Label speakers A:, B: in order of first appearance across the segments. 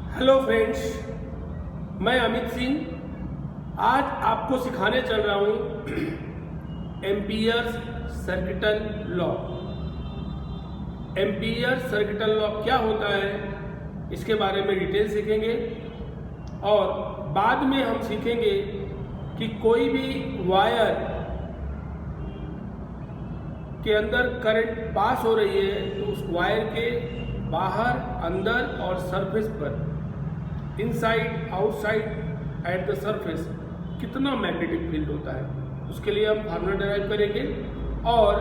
A: Hello friends, मैं अमित सिंह आज आपको सिखाने चल रहा हूँ amperes circuital law. Ampere circuital law क्या होता है इसके बारे में डिटेल सीखेंगे और बाद में हम सीखेंगे कि कोई भी वायर के अंदर करंट पास हो रही है तो उस वायर के बाहर, अंदर और सरफेस पर, inside, outside, eight the surface कितना मैग्नेटिक फील्ड होता है उसके लिए हम फार्मूला डिराइव करेंगे और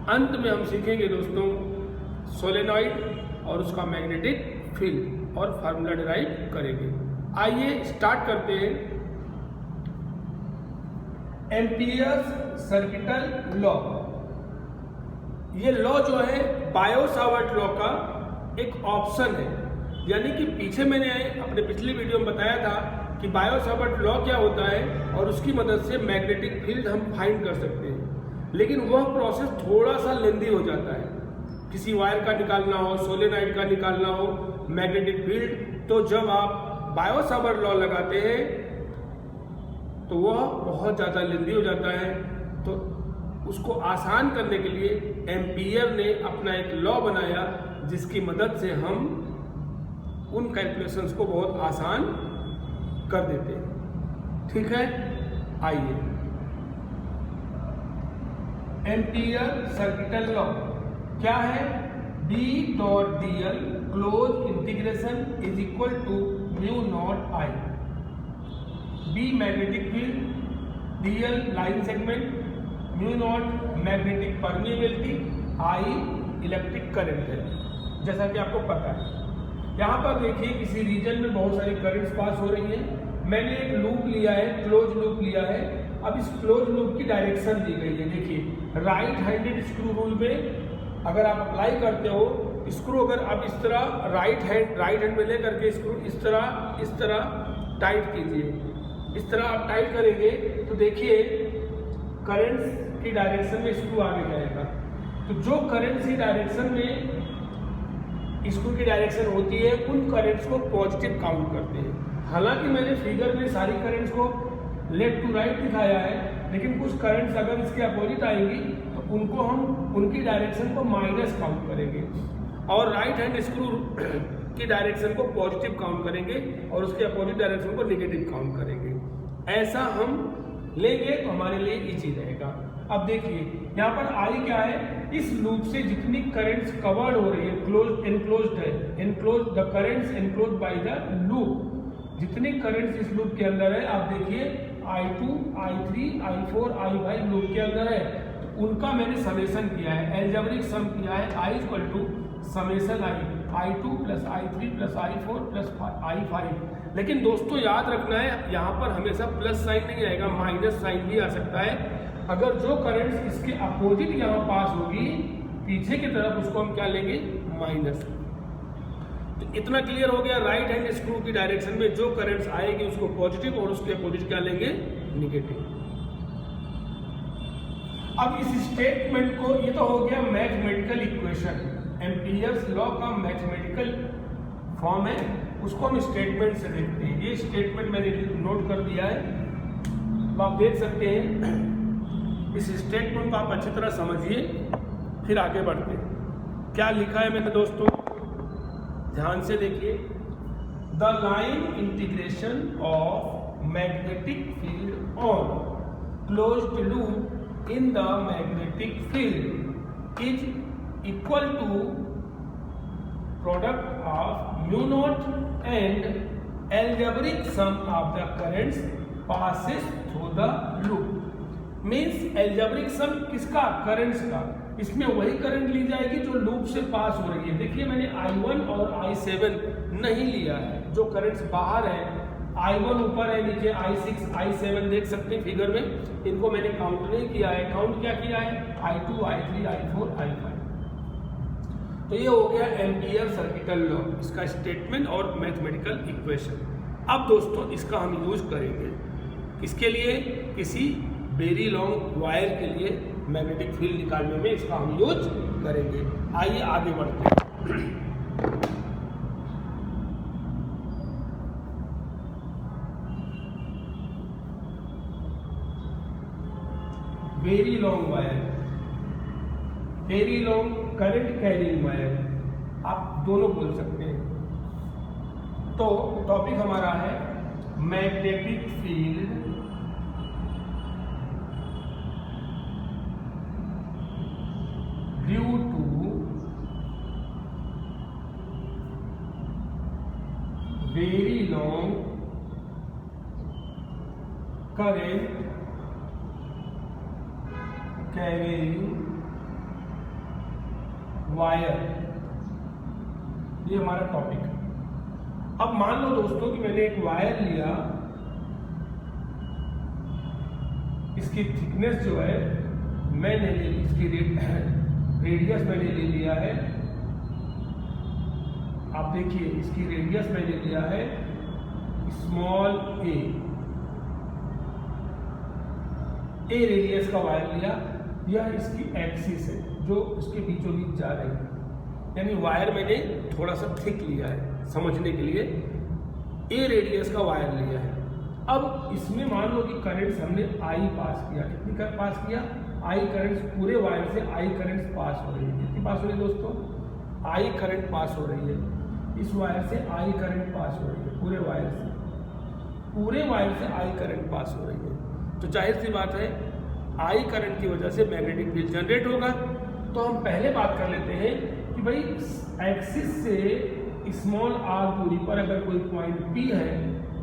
A: अंत में हम सीखेंगे दोस्तों सोलेनॉइड और उसका मैग्नेटिक फील्ड और फार्मूला डिराइव करेंगे। आइए स्टार्ट करते हैं। एम्पियर्स सर्किटल लॉ, ये लॉ जो है बायो-सावर्ट लॉ का एक ऑप्शन है, यानी कि पीछे मैंने अपने पिछले वीडियो में बताया था कि बायो-सावर्ट लॉ क्या होता है और उसकी मदद से मैग्नेटिक फील्ड हम फाइंड कर सकते हैं, लेकिन वह प्रोसेस थोड़ा सा लेंदी हो जाता है। किसी वायर का निकालना हो, सोलेनॉइड का निकालना हो मैग्नेटिक फील्ड, तो जब आप बायो-सावर्ट लॉ लगाते हैं तो वह बहुत ज़्यादा लेंदी हो जाता है। तो उसको आसान करने के लिए एम्पियर ने अपना एक लॉ बनाया जिसकी मदद से हम उन कैलकुलेशंस को बहुत आसान कर देते हैं। ठीक है, आइए। एम्पियर सर्किटल लॉ क्या है? B dot D l close integration is equal to mu not I. B magnetic field, d l line segment, mu naught magnetic permeability, I electric current है, जैसा कि आपको पता है। यहाँ पर देखिए किसी रीजन में बहुत सारी करंट्स पास हो रही हैं। मैंने एक लूप लिया है, क्लोज लूप लिया है। अब इस क्लोज लूप की डायरेक्शन दी गई है। देखिए राइट हैंडेड स्क्रू रूल में अगर आप अप्लाई करते हो, स्क्रू अगर आप इस तरह राइट हैंड में लेकर के स्क्रू इस तरह टाइट कीजिए। इस तरह आप टाइट करेंगे तो देखिए करंट्स की डायरेक्शन में स्क्रू आगे जाएगा। तो जो करंट्स की डायरेक्शन में स्क्रू की डायरेक्शन होती है उन करंट्स को पॉजिटिव काउंट करते हैं। हालांकि मैंने फिगर में सारी करंट्स को लेफ्ट टू राइट दिखाया है, लेकिन कुछ करंट्स अगर इसके अपोजिट आएंगी तो उनको हम उनकी डायरेक्शन को माइनस काउंट करेंगे और राइट हैंड स्क्रू की डायरेक्शन को पॉजिटिव काउंट करेंगे और उसके अपोजिट डायरेक्शन को नेगेटिव काउंट करेंगे। ऐसा हम लेंगे तो हमारे लिए इजी रहेगा। अब देखिए यहाँ पर आई क्या है? इस लूप से जितनी करंट्स कवर्ड हो रही है, एनक्लोज्ड है, enclose the currents enclose by the loop. जितनी करंट्स इस लूप के अंदर है, आप देखिए I2, I3, I4, I5 loop के अंदर है, तो उनका मैंने समेशन किया है, एल्जेब्रिक सम किया है। I equal to summation I2 plus I3 plus I4 plus I5। लेकिन दोस्तों याद रखना है, यहाँ पर हमेशा प्लस साइन नहीं आएगा, माइनस साइन भी आ सकता है। अगर जो करंट्स इसके अपोजिट यहाँ पास होगी पीछे की तरफ, उसको हम क्या लेंगे? माइनस। तो इतना क्लियर हो गया। राइट हैंड स्क्रू की डायरेक्शन में जो करंट्स आएगी उसको पॉजिटिव और उसके अपोजिट क्या लेंगे? निगेटिव। अब इस स्टेटमेंट को, ये तो हो गया मैथमेटिकल इक्वेशन, एम्पियर्स लॉ का मैथमेटिकल फॉर्म है, उसको हम स्टेटमेंट से देखते हैं। ये स्टेटमेंट मैंने नोट कर दिया है, तो आप देख सकते हैं। इस स्टेटमेंट को आप अच्छी तरह समझिए, फिर आगे बढ़ते हैं। क्या लिखा है मैंने दोस्तों? ध्यान से देखिए। The line integration of magnetic field on closed loop in the magnetic field is equal to product of mu naught and algebraic sum of the currents passes through the loop. Means algebraic sum किसका? Currents का। इसमें वही current ली जाएगी जो loop से पास हो रही है। देखिए मैंने I1 और I7 नहीं लिया है, जो करंट्स बाहर है। I1 ऊपर है, नीचे I6, I7 देख सकते हैं फिगर में, इनको मैंने काउंट नहीं किया है। काउंट क्या किया है? I2, I3, I4, I5। तो ये हो गया एम्पियर सर्किटल लॉ, इसका स्टेटमेंट और मैथमेटिकल इक्वेशन। अब दोस्तों इसका हम यूज करेंगे इसके लिए, किसी वेरी लॉन्ग वायर के लिए मैग्नेटिक फील्ड निकालने में इसका हम यूज करेंगे। आइए आगे बढ़ते हैं। Very long wire, very long current carrying wire, आप दोनों बोल सकते हैं। तो टॉपिक हमारा है magnetic field due to very long current carrying wire, ये हमारा टॉपिक है। अब मान लो दोस्तों कि मैंने एक वायर लिया, इसकी थिकनेस जो है मैंने ले ली, इसकी रेडियस मैंने ले लिया है, आप देखिए इसकी रेडियस मैंने लिया है स्मॉल ए रेडियस का वायर लिया, यह इसकी एक्सिस है जो इसके बीचों बीच जा रही है, यानी वायर मैंने थोड़ा सा थिक लिया है समझने के लिए, ए रेडियस का वायर लिया है। अब इसमें मान लो कि करंट्स हमने आई पास किया, कितनी कर पास किया, आई करंट्स, पूरे वायर से आई करंट्स पास हो रही है, कितनी पास हो रही है दोस्तों, आई करंट पास हो रही है, इस वायर से आई करंट पास हो रही है, पूरे वायर से, पूरे वायर से आई करंट पास हो रही है। तो जाहिर सी बात है आई करंट की वजह से मैग्नेटिक फील्ड जनरेट होगा। तो हम पहले बात कर लेते हैं कि भाई एक्सिस से स्मॉल आर दूरी पर अगर कोई पॉइंट पी है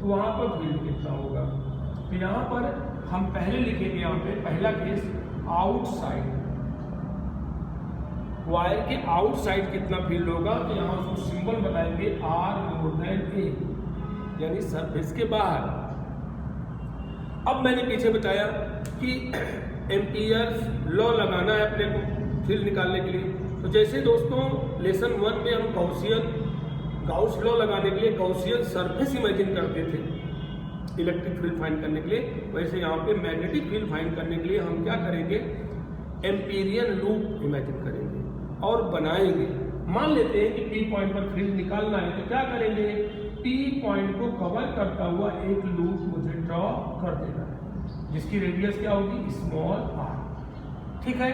A: तो वहां पर फील्ड कितना होगा। तो यहाँ पर हम पहले लिखेंगे, यहाँ पे पहला केस आउटसाइड, वायर के आउटसाइड कितना फील्ड होगा, तो यहाँ उसको सिंबल बताएंगे आर मोर देन ए, यानी सरफेस के बाहर। अब मैंने पीछे बताया कि एम्पियर लॉ लगाना है अपने को फील्ड निकालने के लिए। तो जैसे दोस्तों लेसन 1 में हम गाउस लॉ लगाने के लिए गॉसियन सरफेस इमेजिन करते थे इलेक्ट्रिक फील्ड फाइंड करने के लिए, वैसे यहाँ पे मैग्नेटिक फील्ड फाइंड करने के लिए हम क्या करेंगे, एम्पीरियन लूप इमेजिन करेंगे और बनाएंगे। मान लेते हैं कि पी पॉइंट पर फील्ड निकालना है, तो क्या करेंगे, पी पॉइंट को कवर करता हुआ एक लूप मुझे ड्रॉ कर देना है, जिसकी रेडियस क्या होगी, स्मॉल आर। ठीक है,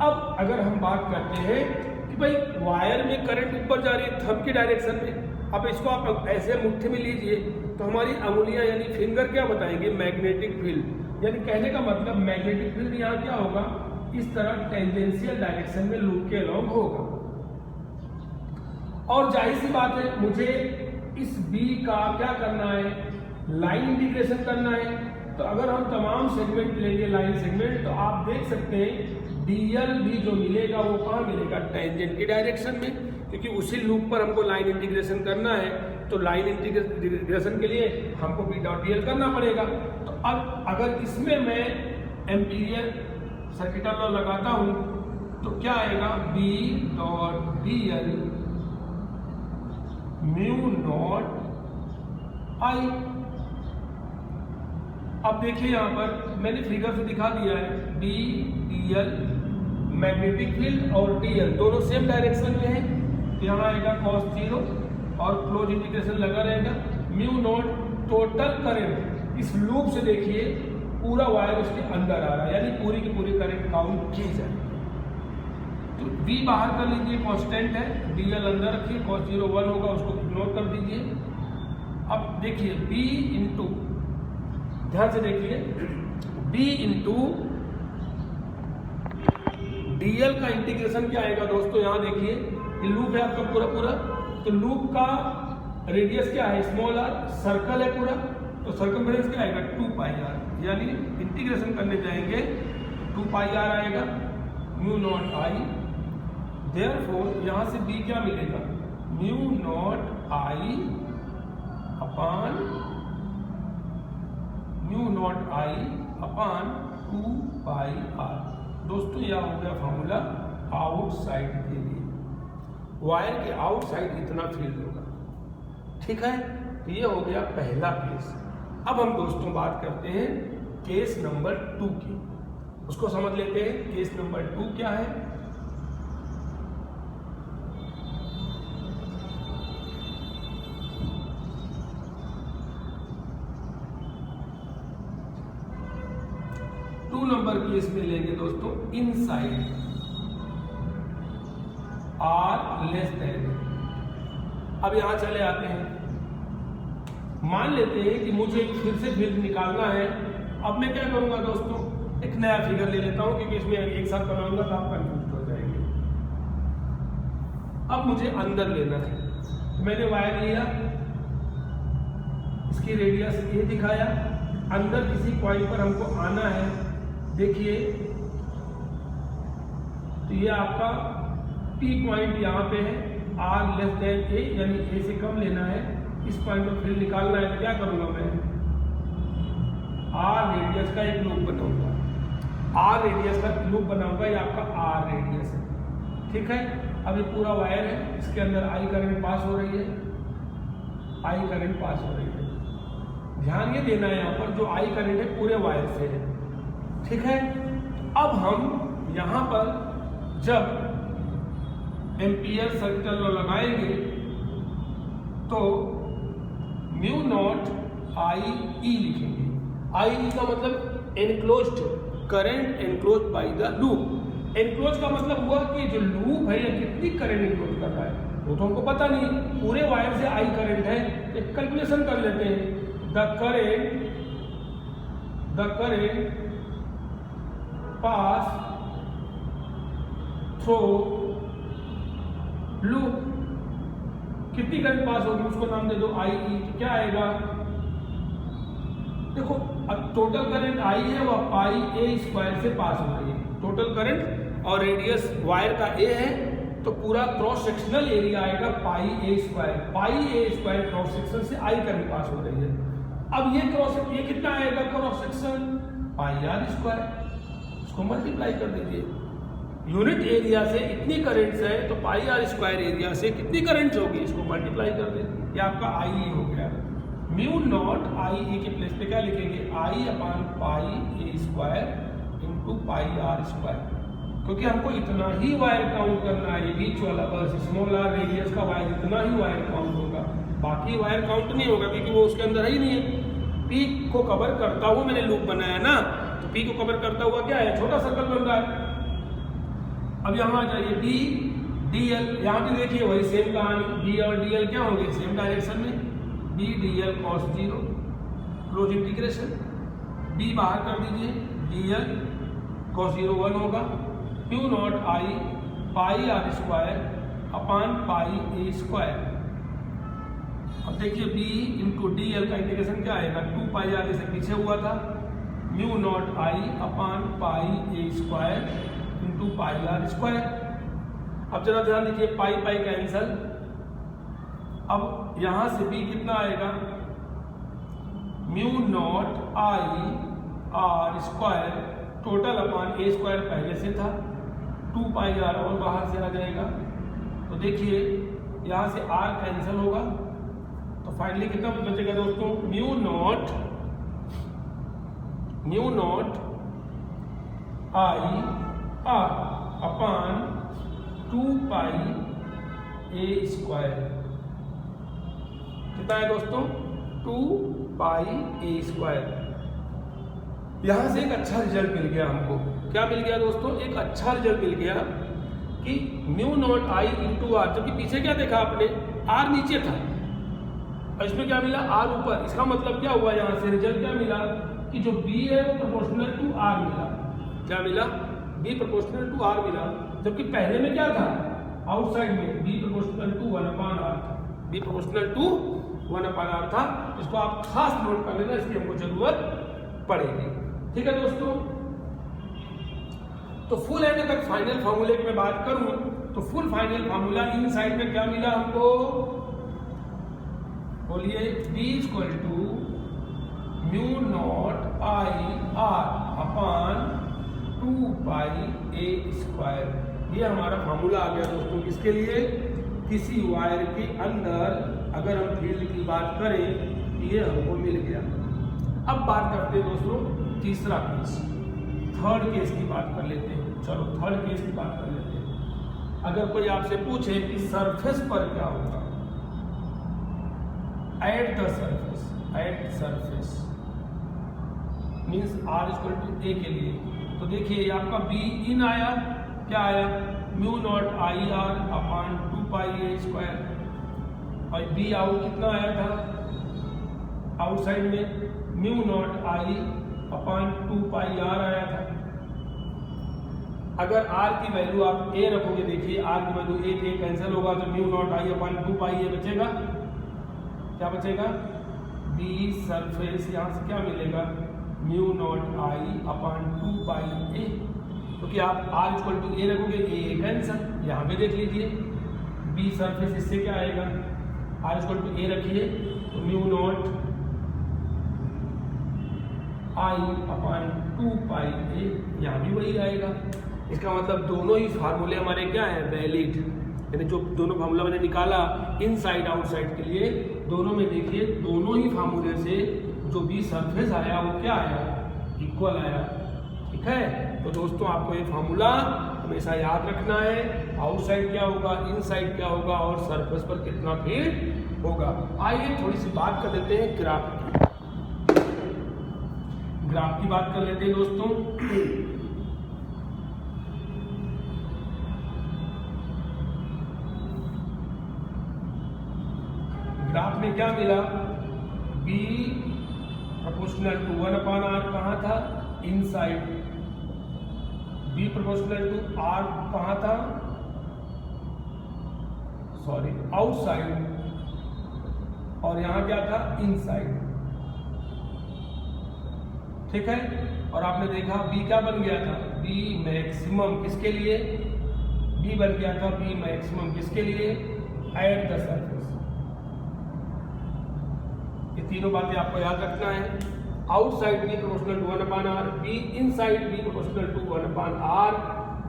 A: अब अगर हम बात करते हैं कि भाई वायर में करंट ऊपर जा रही है थंब की डायरेक्शन में, अब इसको आप ऐसे मुट्ठी में लीजिए तो हमारी अंगुलियां यानी फिंगर क्या बताएंगे, मैग्नेटिक फील्ड, यानी कहने का मतलब मैग्नेटिक फील्ड यहाँ क्या होगा, इस तरह टेंजेंशियल डायरेक्शन में लूप के अलॉन्ग होगा। और जाहिर सी बात है मुझे इस बी का क्या करना है, लाइन इंटीग्रेशन करना है। तो अगर हम तमाम सेगमेंट लेंगे लाइन सेगमेंट, तो आप देख सकते हैं डीएल भी जो मिलेगा वो कहाँ मिलेगा, टेंजेंट की डायरेक्शन में, क्योंकि उसी लूप पर हमको लाइन इंटीग्रेशन करना है। तो लाइन इंटीग्रेशन के लिए हमको बी डॉट डी एल करना पड़ेगा। तो अब अगर इसमें मैं एम्पीरियल सर्किटल लॉ लगाता हूँ तो क्या आएगा, B dot D L mu not I. अब देखिए यहाँ पर मैंने फिगर से दिखा दिया है, B d l magnetic field और डी एल दोनों सेम डायरेक्शन में है, तो यहाँ आएगा cos 0 और क्लोज इंटीग्रेशन लगा रहेगा, म्यू नॉट टोटल करंट, इस लूप से देखिए पूरा वायर उसके अंदर आ रहा है, यानी पूरी की पूरी करंट काउंट की जाए। तो V बाहर कर लीजिए, कांस्टेंट है, DL अंदर रखिए, cos 0 1 होगा, उसको इग्नोर कर दीजिए। अब देखिए B इंटू, ध्यान से देखिए, B इंटू DL का इंटीग्रेशन क्या आएगा दोस्तों, यहाँ देखिए ये लूप है आपका पूरा पूरा, तो लूप का रेडियस क्या है, स्मॉल आर, सर्कल है पूरा, तो सर्कमफेरेंस क्या आएगा, 2 पाई आर, यानी इंटीग्रेशन करने जाएंगे 2 पाई आर आएगा, म्यू नॉट आई। देयरफॉर यहाँ से B क्या मिलेगा, म्यू not I upon 2 pi r. दोस्तों यह हो गया फॉर्मूला आउटसाइड के लिए, वायर के आउटसाइड इतना फील्ड होगा। ठीक है, तो ये हो गया पहला केस। अब हम दोस्तों बात करते हैं केस नंबर 2 की, उसको समझ लेते हैं। केस नंबर 2 क्या है, नंबर केस में लेंगे दोस्तों इनसाइड आर लेस देन। अब यहां चले आते हैं, मान लेते हैं कि मुझे फिर से फील्ड निकालना है। अब मैं क्या करूंगा दोस्तों, एक नया फिगर ले लेता हूं क्योंकि इसमें एक साथ बनाऊंगा तो आप कंफ्यूज हो जाएंगे। अब मुझे अंदर लेना है, मैंने वायर लिया, इसकी रेडियस ये दिखाया, अंदर किसी पॉइंट पर हमको आना है। देखिए तो ये आपका P पॉइंट यहाँ पे है, R लेस देन A यानी A से कम लेना है। इस पॉइंट पर फील्ड निकालना है तो क्या करूंगा मैं, R रेडियस का एक लूप बनाऊंगा, R रेडियस का लूप बनाऊंगा, ये आपका R रेडियस है, ठीक है। अब ये पूरा वायर है, इसके अंदर I करंट पास हो रही है, I करंट पास हो रही है। ध्यान ये देना है यहाँ पर जो I करंट है पूरे वायर से है, ठीक है। अब हम यहाँ पर जब एम्पियर सर्किटल लॉ लगाएंगे तो म्यू नॉट आई ई लिखेंगे। आई ई का मतलब enclosed current enclosed by the loop. Enclose का मतलब हुआ कि जो लूप है ये कितनी करंट एनक्लोज कर रहा है, वो तो हमको पता नहीं, पूरे वायर से आई करंट है, एक कैलकुलेशन कर लेते हैं। The current pass through loop, कितनी करंट पास होगी उसको नाम दे दो आई ई। क्या आएगा, देखो अब टोटल करंट आई है वह पाई ए स्क्वायर से पास हो रही है। टोटल करंट और रेडियस वायर का ए है तो पूरा क्रॉस सेक्शनल एरिया आएगा पाई ए स्क्वायर क्रॉस सेक्शन से आई करंट पास हो रही है। अब ये कितना आएगा cross section, pi are square, उसको मल्टीप्लाई कर दीजिए। यूनिट एरिया से इतनी करंट्स है तो पाई आर स्क्वायर एरिया से कितनी करंट्स होगी, इसको मल्टीप्लाई कर दीजिए। ये आपका आई ई हो गया। म्यू नॉट आई ई के प्लेस पे क्या लिखेंगे, I upon pi A square into pi are square, क्योंकि हमको इतना ही वायर काउंट करना है, बीच वाला बस स्मॉल आर रेडियस का वायर इतना ही वायर काउंट होगा, बाकी वायर काउंट नहीं होगा क्योंकि वो उसके अंदर ही नहीं है। पी को कवर करता हुआ मैंने लूप बनाया ना, तो पी को कवर करता हुआ क्या है, छोटा सर्कल बन रहा है। अब यहाँ आ जाइए डी डी एल, यहाँ भी देखिए वही सेम कहानी, डी और डी एल क्या होंगे सेम डायरेक्शन में, D D L cos zero close integration, D बाहर कर दीजिए, डी एल कॉस जीरो 1 होगा, Q naught I pi are square upon pi A square. अब देखिए बी इंटू डी एल का इंटीग्रेशन क्या आएगा, 2 पाई आर से पीछे हुआ था, mu not I upon pi A square into pi are square. अब जरा ध्यान दीजिए पाई पाई कैंसल, अब यहां से बी कितना आएगा, mu not I are square total upon A square पहले से था, 2 पाई आर और बाहर से आ जाएगा। तो देखिए यहां से आर कैंसिल होगा तो फाइनली कितना बचेगा दोस्तों, mu naught I R upon 2 pi A square. कितना है दोस्तों, 2 पाई ए स्क्वायर। यहां से एक अच्छा रिजल्ट मिल गया हमको। क्या मिल गया दोस्तों, एक अच्छा रिजल्ट मिल गया कि mu not I into R, जबकि पीछे क्या देखा आपने, आर नीचे था और इसमें क्या मिला, आर ऊपर। इसका मतलब क्या हुआ, यहां से रिजल्ट क्या मिला कि जो बी है वो प्रोपोर्शनल टू आर मिला। क्या मिला, बी प्रोपोर्शनल टू आर मिला, जबकि पहले में क्या था, आउटसाइड में B proportional to 1 upon R था, B proportional to 1 upon R था। इसको आप खास नोट कर लेना, इसकी हमको जरूरत पड़ेगी। ठीक है दोस्तों, तो फुल एंड अगर फाइनल फार्मूले की मैं बात करूं तो full final formula inside में क्या मिला हमको, बोलिए, B equal to mu not I R upon 2 pi A square. ये हमारा फार्मूला आ गया दोस्तों। इसके लिए किसी वायर के अंदर अगर हम फील्ड की बात करें ये हमको मिल गया। अब बात करते हैं दोस्तों तीसरा केस, थर्ड केस की बात कर लेते हैं। चलो थर्ड केस की बात कर लेते हैं। अगर कोई आपसे पूछे कि सरफेस पर क्या होगा, at the surface means R equal to A के लिए तो देखिए ये आपका बी इन आया, क्या आया, mu not I R upon 2 pi A square, और बी आउट कितना आया था आउटसाइड में, mu not I upon 2 pi R आया था। अगर r की वैल्यू आप a रखोगे, देखिए r की वैल्यू a कैंसिल होगा तो mu naught I upon 2 pi a बचेगा, क्या बचेगा, b सरफेस, यहाँ से क्या मिलेगा, म्यू not I upon 2 pi a, क्योंकि आप r इक्वल टू a रखोगे, a कैंसिल, यहाँ पे देख लीजिए b सरफेस, इससे क्या आएगा, r इक्वल टू a रखिए तो mu naught I upon 2 pi a, यहाँ भी वही आएगा। इसका मतलब दोनों ही फार्मूले हमारे क्या है, वैलिड, यानी जो दोनों फार्मूला मैंने निकाला इनसाइड आउटसाइड के लिए, दोनों में देखिए दोनों ही फार्मूले से जो भी सरफेस आया वो क्या आया, इक्वल आया। ठीक है, तो दोस्तों आपको ये फार्मूला हमेशा याद रखना है, आउटसाइड क्या होगा, इनसाइड क्या होगा, और सरफेस पर कितना फील्ड होगा। आइए थोड़ी सी बात कर लेते हैं ग्राफ की, ग्राफ की बात कर लेते हैं दोस्तों। ग्राफ में क्या मिला, b proportional to 1 upon r कहाँ था, inside, b proportional to r कहाँ था, सॉरी आउटसाइड, और यहाँ क्या था, इनसाइड। ठीक है, और आपने देखा b क्या बन गया था, b मैक्सिमम किसके लिए, b बन गया था b मैक्सिमम किसके लिए, एट द सरफेस। ये तीनों बातें आपको याद रखना है, outside b proportional to 1 upon r, b inside b proportional to 1 upon r,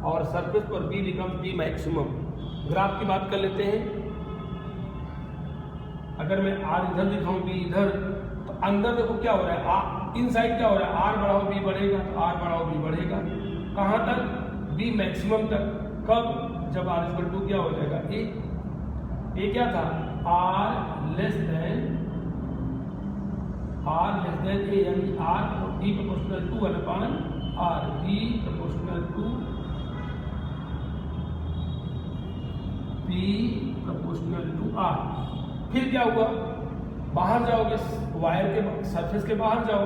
A: और सरफेस पर b become b maximum. Graph की बात कर लेते हैं, अगर मैं r इधर दिखाऊं b इधर, तो अंदर देखो क्या हो रहा है, इनसाइड क्या हो रहा है, r बढ़ाओ b बढ़ेगा, तो r बढ़ाओ b बढ़ेगा, कहाँ तक, b मैक्सिमम तक, कब, जब r इक्वल टू क्या हो जाएगा, a क्या था, r लेस देन a, यानी r b proportional to 1 upon r, b proportional to b proportional to r। फिर क्या हुआ, बाहर जाओगे, वायर के सरफेस के बाहर जाओ,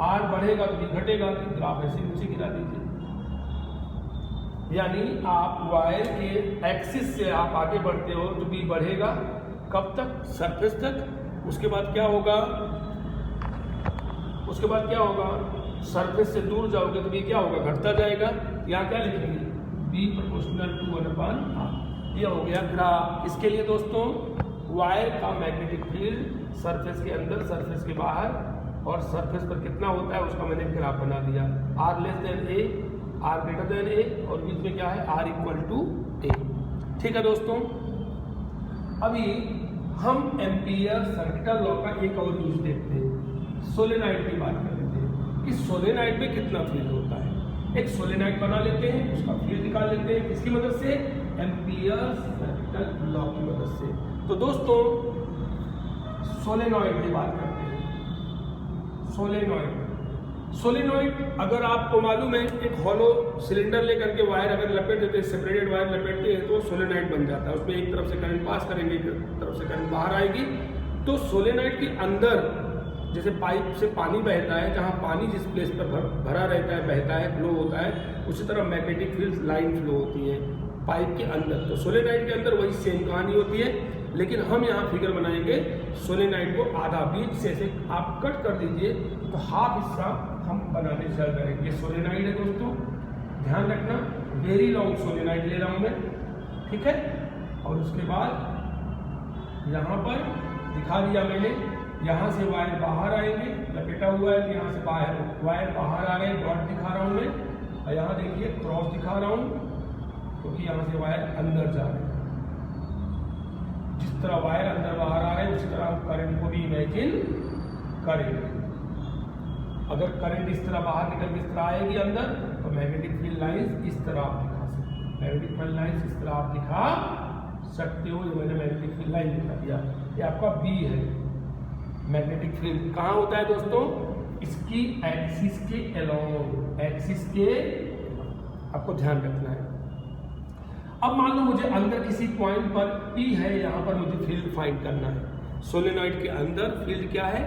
A: r बढ़ेगा तो b घटेगा, तो ग्राफ ऐसे नीचे गिरा दीजिए, यानी आप वायर के एक्सिस से आप आगे बढ़ते हो तो b बढ़ेगा, कब तक, सरफेस तक। उसके बाद क्या होगा, उसके बाद क्या होगा, सरफेस से दूर जाओगे तो भी क्या होगा, घटता जाएगा। यहाँ क्या लिखेंगे, b proportional to 1 upon r। ये हो गया ग्राफ। इसके लिए दोस्तों वायर का मैग्नेटिक फील्ड सरफेस के अंदर, सरफेस के बाहर, और सरफेस पर कितना होता है उसका मैंने ग्राफ बना दिया, r less than a, r greater than a, और बीच में क्या है, r इक्वल टू a। ठीक है दोस्तों, अभी हम एम्पियर सर्किटल लॉ का एक और यूज देखते हैं, सोलेनाइड की बात कर लेते हैं कि सोलेनाइड में कितना फील्ड होता है। एक सोलेनाइड बना लेते हैं, उसका फील्ड निकाल लेते हैं, किसकी मदद से, एम्पियर सर्किटल लॉ की मदद से। तो दोस्तों सोलेनॉइड की बात करते हैं, सोलेनॉइड, सोलेनॉइड अगर आपको मालूम है, एक हॉलो सिलेंडर लेकर के वायर अगर लपेट देते हैं, सेपरेटेड वायर लपेटते हैं तो सोलेनॉइड बन जाता है। उसमें एक तरफ से करंट पास करेंगे, एक तरफ से करंट बाहर आएगी। तो सोलेनॉइड के अंदर जैसे पाइप से पानी बहता है, जहाँ पानी जिस प्लेस पर भरा रहता है, बहता है, फ्लो होता है, उसी तरह मैग्नेटिक फील्ड लाइन फ्लो होती है पाइप के अंदर। तो सोलेनॉइड के अंदर वही सेम कहानी होती है, लेकिन हम यहाँ फिगर बनाएंगे सोलेनॉइड को आधा, बीच से ऐसे आप कट कर दीजिए तो हाफ हिस्सा हम बनाने चल करेंगे। सोलेनॉइड है दोस्तों, ध्यान रखना, वेरी लॉन्ग सोलेनॉइड ले रहा हूँ मैं, ठीक है। और उसके बाद यहाँ पर दिखा दिया मैंने, यहाँ से वायर बाहर आएंगे, लपेटा हुआ है, यहाँ से बाहर वायर बाहर आ रहे हैं, डॉट दिखा रहा हूँ मैं, और यहाँ देखिए क्रॉस दिखा रहा हूँ, क्योंकि यहाँ से वायर अंदर जा रहे हैं। जिस तरह वायर अंदर बाहर आ रहे हैं उसी तरह हम करंट को भी इमेजिन करेंगे। अगर करंट इस तरह बाहर निकल के इस तरह आएगी अंदर, तो मैग्नेटिक फील्ड लाइंस इस तरह आप दिखा सकते हो, मैग्नेटिक फील्ड लाइंस इस तरह आप दिखा सकते हो। ये मैंने मैग्नेटिक फील्ड लाइन दिखा दिया, ये आपका बी है। मैग्नेटिक फील्ड कहाँ होता है दोस्तों, इसकी एक्सिस के अलोंग, एक्सिस के, आपको ध्यान रखना है। अब मान लो मुझे अंदर किसी पॉइंट पर P है, यहाँ पर मुझे फील्ड फाइंड करना है। सोलेनॉइड के अंदर फील्ड क्या है,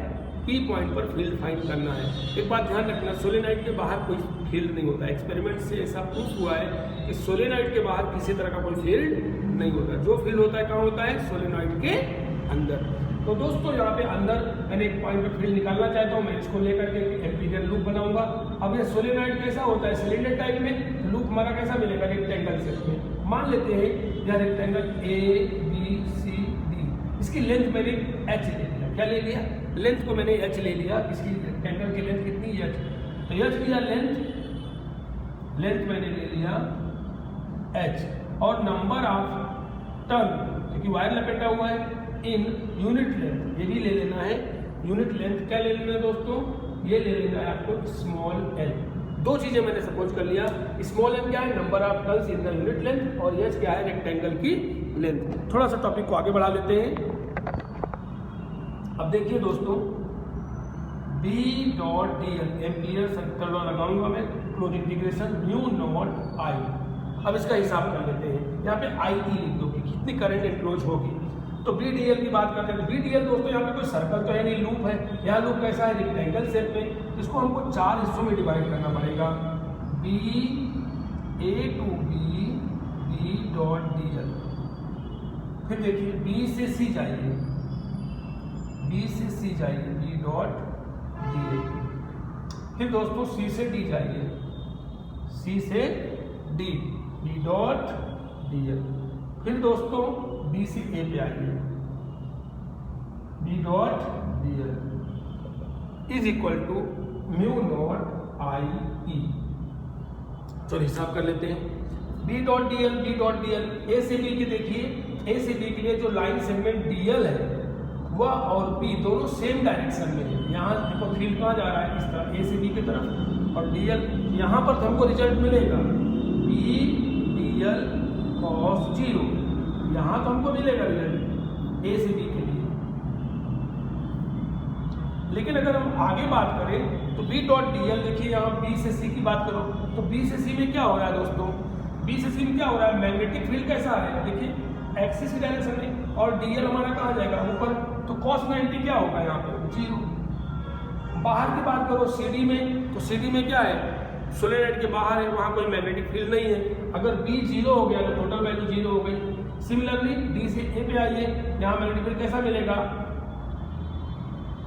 A: P पॉइंट पर फील्ड फाइंड करना है। एक बात ध्यान रखना, सोलेनॉइड के बाहर कोई फील्ड नहीं होता। एक्सपेरिमेंट से ऐसा प्रूफ हुआ है कि सोलेनॉइड के बाहर किसी तरह का कोई फील्ड नहीं होता। जो फील्ड होता है कहाँ होता है, सोलेनॉइड के अंदर। तो दोस्तों यहाँ पे अंदर मैंने एक पॉइंट पे फील्ड निकालना चाहता हूँ, मैं इसको लेकर के एम्पीरियल लूप बनाऊंगा। अब ये सोलेनॉइड कैसा होता है, सिलेंडर टाइप में, लूप हमारा कैसा मिलेगा, रेक्टेंगल शेप में। मान लेते हैं यह रेक्टेंगल ABCD, इसकी लेंथ मैंने h ले लिया। क्या ले लिया, लेंथ को मैंने h ले लिया। इसकी रेक्टेंगल की लेंथ कितनी है, h, तो h लिया लेंथ मैंने ले लिया h, और नंबर ऑफ टर्न, क्योंकि वायर लपेटा हुआ है, इन यूनिट लेंथ, ये भी ले लेना है यूनिट लेंथ। क्या ले लेना है दोस्तों, ये ले लेना है आपको स्मॉल l। दो चीजें मैंने सपोज कर लिया, स्मॉल m क्या है, number of turns in the unit length, और h क्या है, रेक्टेंगल की लेंथ। थोड़ा सा टॉपिक को आगे बढ़ा लेते हैं। अब देखिए दोस्तों, B.dl एम्पियर सर्किल लॉ लगाऊंगा मैं, close integration mu naught I। अब इसका हिसाब कर लेते हैं। यहाँ पे IE लिख दो कि कितनी करंट एनक्लोज होगी। तो BDL की बात करते हैं, तो BDL दोस्तों यहाँ पे कोई सर्कल तो है नहीं, लूप है। यहाँ लूप कैसा है, रेक्टेंगल शेप में। इसको हमको 4 हिस्सों में डिवाइड करना पड़ेगा। B A to B.dl। फिर देखिए B से C जाइए, B से C जाइए, B.dl। फिर दोस्तों C से D जाइए, C से D, B.dl। फिर दोस्तों B से A पे आइए, B.dl is equal to mu naught IE। चलो हिसाब कर लेते हैं। B.dl A से B के देखिए, A से B के लिए जो लाइन सेगमेंट DL है वह और P दोनों सेम डायरेक्शन में है। यहाँ देखो फील्ड कहाँ जा रहा है, इस तरह A से B की तरफ, और DL यहाँ पर तो हमको रिजल्ट मिलेगा B.dl cos 0, यहाँ तो हमको मिलेगा रिजल्ट A से B के लिए। लेकिन अगर हम आगे बात करें तो B.dl देखिए, यहाँ B से C की बात करो तो B से C में क्या हो रहा है दोस्तों, B से C में क्या हो रहा है, मैग्नेटिक फील्ड कैसा है, देखिए एक्सिस की डायरेक्शन में, और DL हमारा कहाँ जाएगा, ऊपर। तो cos 90 क्या होगा यहाँ पे, 0। बाहर की बात करो CD में, तो CD में क्या है, सोलेनॉइड के बाहर है, वहाँ कोई मैग्नेटिक फील्ड नहीं है। अगर B 0 हो गया तो टोटल वैल्यू 0 हो गई। सिमिलरली D से A पे आइए, यहाँ मैग्नेटिक फील्ड कैसा मिलेगा,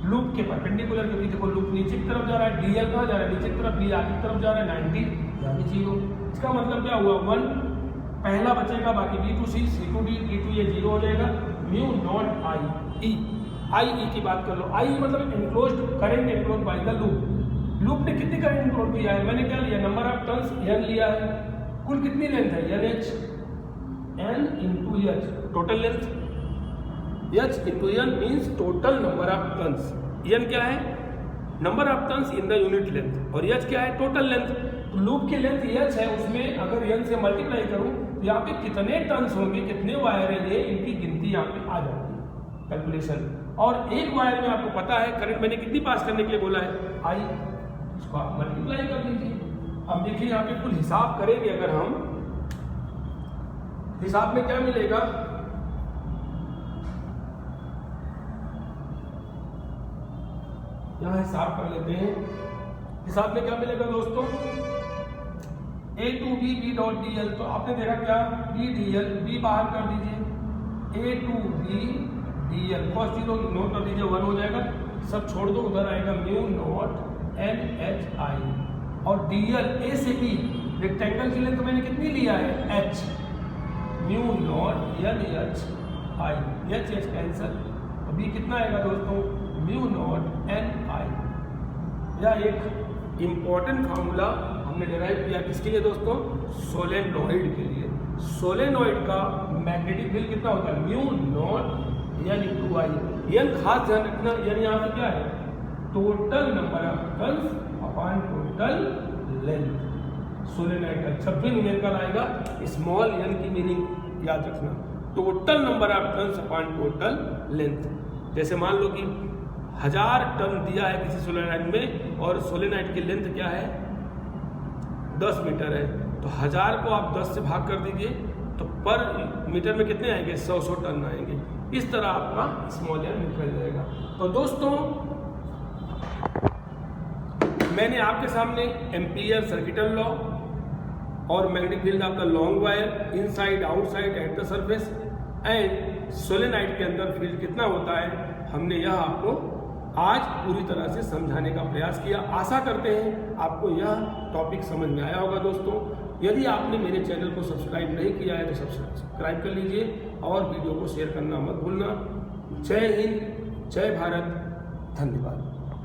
A: लूप के परपेंडिकुलर, क्योंकि देखो लूप नीचे की तरफ जा रहा है, DL कहाँ जा रहा है, नीचे की तरफ, B आगे की तरफ जा रहा है, 90 यहाँ पे 0। इसका मतलब क्या हुआ, 1 पहला बचेगा, बाकी B to C, C to D, D to ये 0 हो जाएगा। म्यू नॉट IE की बात कर लो। IE मतलब enclosed current enclosed by the loop. Loop ने कितनी करंट एनक्लोज किया है, मैंने क्या लिया, नंबर ऑफ टर्न्स N लिया है। कुल कितनी लेंथ है, NH, N into H, total length. H into N means total number of turns. N क्या है, number of turns in the unit length, और H क्या है, टोटल लेंथ। तो लूप की लेंथ H है, उसमें अगर N से मल्टीप्लाई करूं तो यहाँ पे कितने टर्न्स होंगे, कितने वायर है ये, इनकी गिनती यहाँ पे आ जाती है, कैलकुलेशन। और एक वायर में आपको पता है करंट मैंने कितनी पास करने के लिए बोला है, I, इसको आप मल्टीप्लाई कर दीजिए। अब देखिए यहाँ पे कुल हिसाब करेंगे, अगर हम हिसाब में क्या मिलेगा, यहाँ हिसाब कर लेते हैं। हिसाब में क्या मिलेगा दोस्तों, A to B B.dl, तो आपने देखा क्या, B.dl, B बाहर कर दीजिए, A to B.dl cos 0 note कर दीजिए, 1 हो जाएगा, सब छोड़ दो, उधर आएगा म्यू नॉट NHI, और DL A से B रेक्टेंगल के लिए तो मैंने कितनी लिया है, H, mu naught NHI, H cancel, तो B कितना आएगा दोस्तों, म्यू नॉट NI। यह एक इंपॉर्टेंट फार्मूला हमने डिराइव किया, किसके लिए दोस्तों, सोलेनॉइड के लिए। सोलेनॉइड का मैग्नेटिक फील्ड कितना होता है, mu naught N into I। N खास ध्यान रखना, N यहाँ पे क्या है, total number of turns upon total length. Solenoid का जब भी न्यूमेरिकल आएगा, स्मॉल n की मीनिंग याद रखना, total number of turns upon total length. जैसे मान लो कि 1000 टर्न दिया है किसी सोलेनॉइड में और सोलेनॉइड की लेंथ क्या है 10 मीटर है, तो 1000 को आप 10 से भाग कर दीजिए तो पर मीटर में कितने आएंगे 100 टर्न आएंगे। इस तरह आपका स्मॉल एयर निकल जाएगा। तो दोस्तों मैंने आपके सामने एम्पियर सर्किटल लॉ और magnetic field of the long wire inside outside eight the surface and solenoid के अंदर फील्ड कितना होता है, हमने यह आपको आज पूरी तरह से समझाने का प्रयास किया। आशा करते हैं आपको यह टॉपिक समझ में आया होगा। दोस्तों यदि आपने मेरे चैनल को सब्सक्राइब नहीं किया है तो सब्सक्राइब कर लीजिए और वीडियो को शेयर करना मत भूलना। जय हिंद, जय भारत, धन्यवाद।